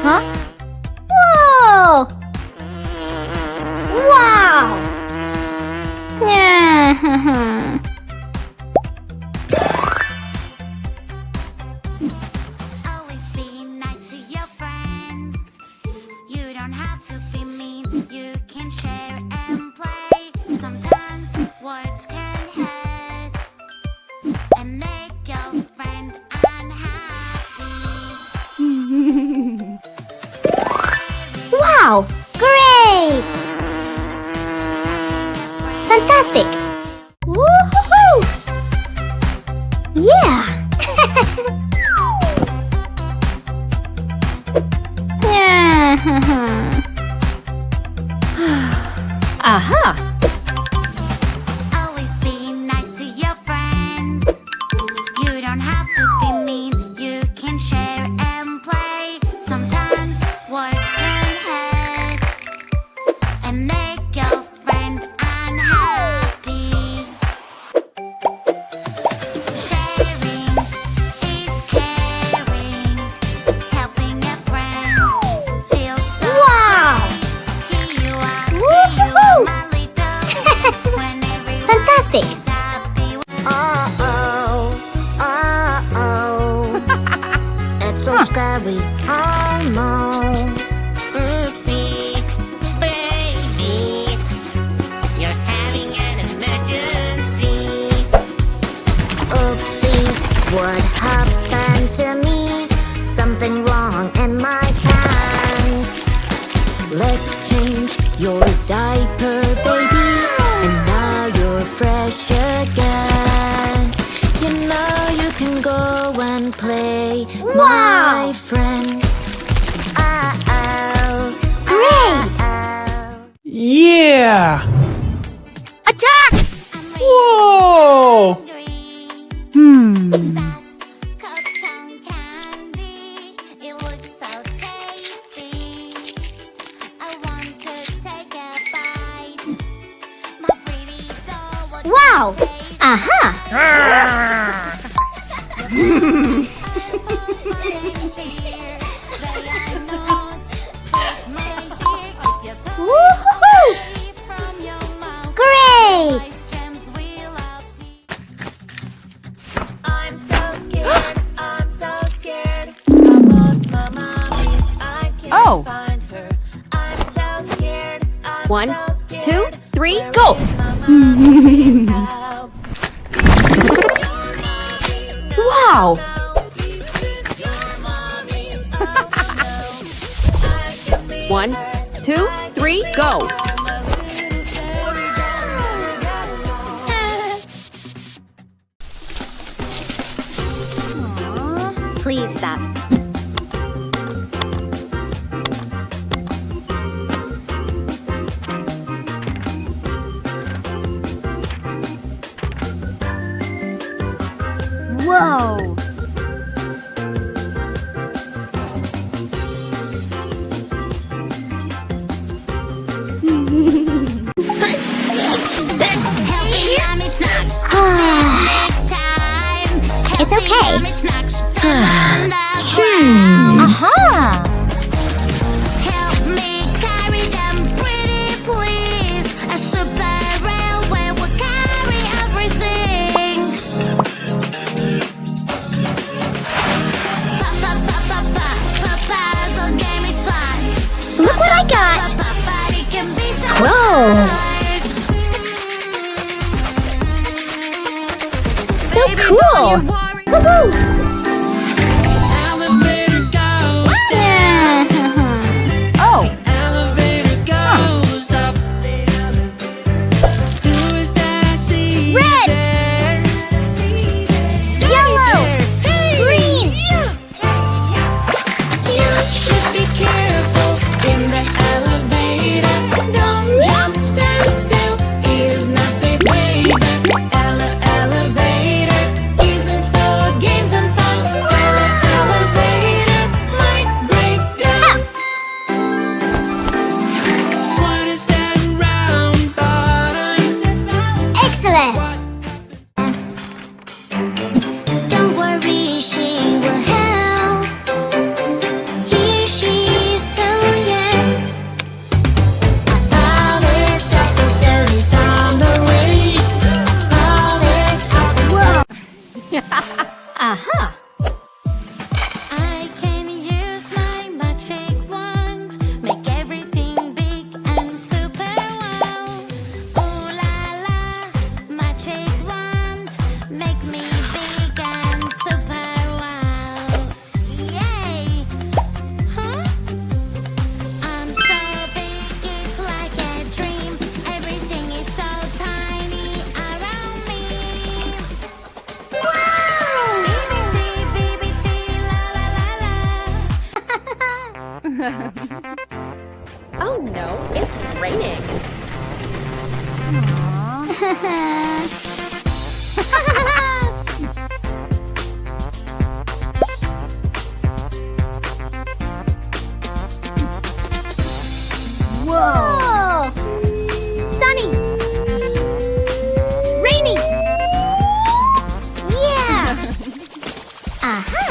Huh? Whoa! Wow! Yeah. Always be nice to your friends. You don't have to be mean. You can share and play. Sometimes words can hurt and make your friend unhappy. Wow! Great! Fantastic! Woohoo! Yeah! Aha! Always be nice to your friends. You don't have to be mean. You can share and play. Sometimes words can hurt and make your friend unhappy. Sharing is caring. Helping a friend feel so Wow! great. Here you are, Woohoo! my little when everyone Fantastic! is happy. Uh-oh, uh-oh. It's so scary, almost. Oopsie, baby. You're having an emergency. Oopsie, what happened to me? Something wrong in my pants. Let's change your diaper, baby. And now you're fresh again. You know you can go and play, Wow! my friend. Uh-oh. Great! Uh-oh. Yeah! Attack! Whoa! Cotton candy, it looks so tasty. I want to take a bite. My pretty doll, what Wow! Aha! Woohoo! Great! I'm so scared, I'm so scared. I lost my mommy, I can't Oh. find her. I'm so scared, I'm 1, so scared. 2, 3, go! Where is my mommy? Please help. Wow! Is this your mommy? Oh, no. I can see 1, her. 2, 3, go! Please stop. Whoa! Healthy yummy snacks. Time. It's okay. Yummy snacks. Turn the Aha! Help me carry them pretty please. A super railway will carry everything. Puzzle game is fun. Look what I got! But it can be so Whoa! hard. So Baby, cool! don't you worry. Woohoo! Elevator goes Yeah. Oh! elevator goes up. Who is that I see Red! there? Yellow! Green! You should be careful in the elevator. Don't jump, stand still. It is not safe, baby. Elevator isn't for games and fun. Oh no, it's raining. Whoa! Sunny! Rainy! Yeah! Aha!